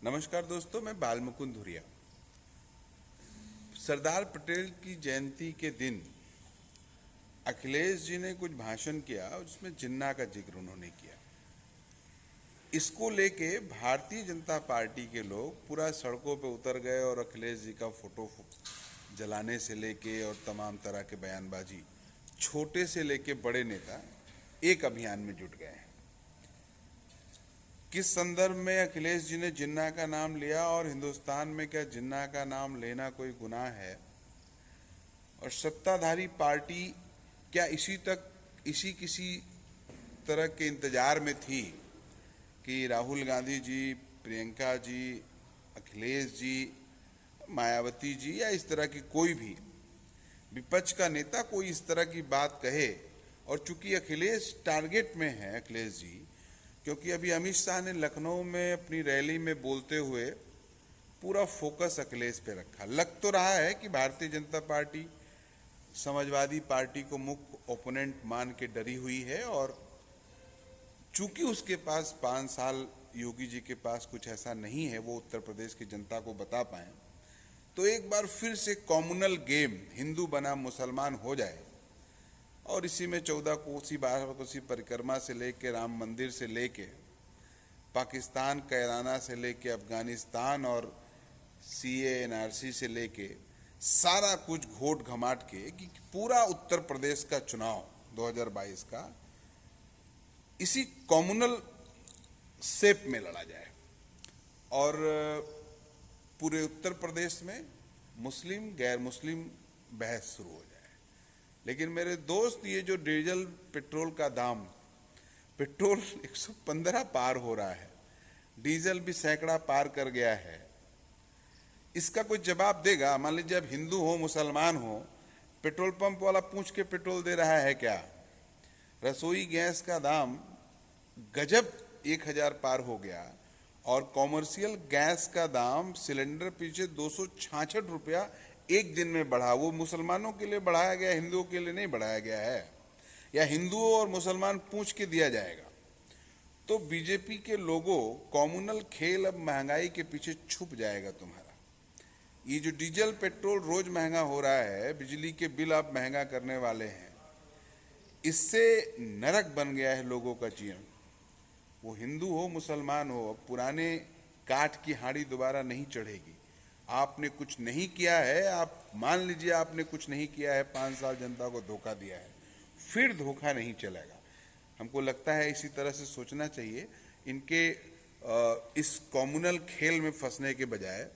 नमस्कार दोस्तों, मैं बालमुकुंद धुरिया। सरदार पटेल की जयंती के दिन अखिलेश जी ने कुछ भाषण किया, उसमें जिन्ना का जिक्र उन्होंने किया। इसको लेके भारतीय जनता पार्टी के लोग पूरा सड़कों पे उतर गए और अखिलेश जी का फोटो जलाने से लेके और तमाम तरह के बयानबाजी, छोटे से लेके बड़े नेता एक अभियान में जुट गए हैं। किस संदर्भ में अखिलेश जी ने जिन्ना का नाम लिया और हिंदुस्तान में क्या जिन्ना का नाम लेना कोई गुनाह है? और सत्ताधारी पार्टी क्या इसी किसी तरह के इंतजार में थी कि राहुल गांधी जी, प्रियंका जी, अखिलेश जी, मायावती जी या इस तरह की कोई भी विपक्ष का नेता कोई इस तरह की बात कहे? और चूंकि अखिलेश टारगेट में है, अखिलेश जी, क्योंकि अभी अमित शाह ने लखनऊ में अपनी रैली में बोलते हुए पूरा फोकस अखिलेश पे रखा। लग तो रहा है कि भारतीय जनता पार्टी समाजवादी पार्टी को मुख्य ओपोनेंट मान के डरी हुई है, और चूंकि उसके पास 5 साल योगी जी के पास कुछ ऐसा नहीं है वो उत्तर प्रदेश की जनता को बता पाए, तो एक बार फिर से कॉम्युनल गेम हिंदू बना मुसलमान हो जाए और इसी में 14 कोसी 12 कोसी परिक्रमा से लेके राम मंदिर से लेके पाकिस्तान कैराना से लेके अफगानिस्तान और सीए एनआरसी से लेके सारा कुछ घोट घमाट के कि पूरा उत्तर प्रदेश का चुनाव 2022 का इसी कॉम्युनल शेप में लड़ा जाए और पूरे उत्तर प्रदेश में मुस्लिम गैर मुस्लिम बहस शुरू हो जाए। लेकिन मेरे दोस्त, ये जो डीजल पेट्रोल का दाम, पेट्रोल 115 पार हो रहा है, डीजल भी सैकड़ा पार कर गया है, इसका कोई जवाब देगा? मान लीजिए अब हिंदू हो मुसलमान हो, पेट्रोल पंप वाला पूछ के पेट्रोल दे रहा है क्या? रसोई गैस का दाम गजब 1000 पार हो गया और कॉमर्शियल गैस का दाम सिलेंडर पीछे 266 रुपया एक दिन में बढ़ा। वो मुसलमानों के लिए बढ़ाया गया, हिंदुओं के लिए नहीं बढ़ाया गया है, या हिंदुओं और मुसलमान पूछ के दिया जाएगा? तो बीजेपी के लोगों, कॉम्युनल खेल अब महंगाई के पीछे छुप जाएगा तुम्हारा। ये जो डीजल पेट्रोल रोज महंगा हो रहा है, बिजली के बिल आप महंगा करने वाले हैं, इससे नरक बन गया है लोगों का जीवन। वो हिंदू हो मुसलमान हो, अब पुराने काठ की हांडी दोबारा नहीं चढ़ेगी। आपने कुछ नहीं किया है, आप मान लीजिए आपने कुछ नहीं किया है, 5 साल जनता को धोखा दिया है, फिर धोखा नहीं चलेगा। हमको लगता है इसी तरह से सोचना चाहिए। इनके इस कॉम्युनल खेल में फंसने के बजाय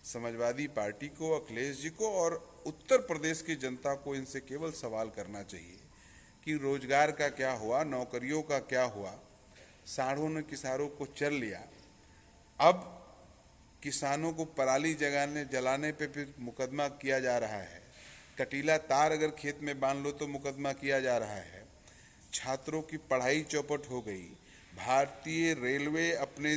समाजवादी पार्टी को, अखिलेश जी को और उत्तर प्रदेश की जनता को इनसे केवल सवाल करना चाहिए कि रोजगार का क्या हुआ, नौकरियों का क्या हुआ? साढ़ों ने किसानों को चल लिया, अब किसानों को पराली जलाने पे फिर मुकदमा किया जा रहा है। कटीला तार अगर खेत में बांध लो तो मुकदमा किया जा रहा है। छात्रों की पढ़ाई चौपट हो गई। भारतीय रेलवे अपने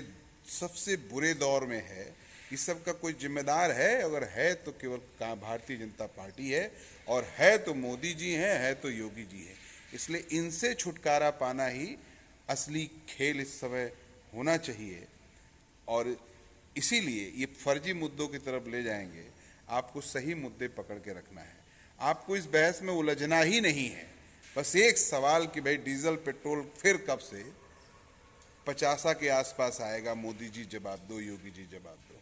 सबसे बुरे दौर में है। इस सब का कोई जिम्मेदार है? अगर है तो केवल भारतीय जनता पार्टी है, और है तो मोदी जी हैं, है तो योगी जी हैं। इसलिए इनसे छुटकारा पाना ही असली खेल इस समय होना चाहिए, और इसीलिए ये फर्जी मुद्दों की तरफ ले जाएंगे। आपको सही मुद्दे पकड़ के रखना है, आपको इस बहस में उलझना ही नहीं है। बस एक सवाल कि भाई डीजल पेट्रोल फिर कब से 50 के आसपास आएगा? मोदी जी जवाब दो, योगी जी जवाब दो।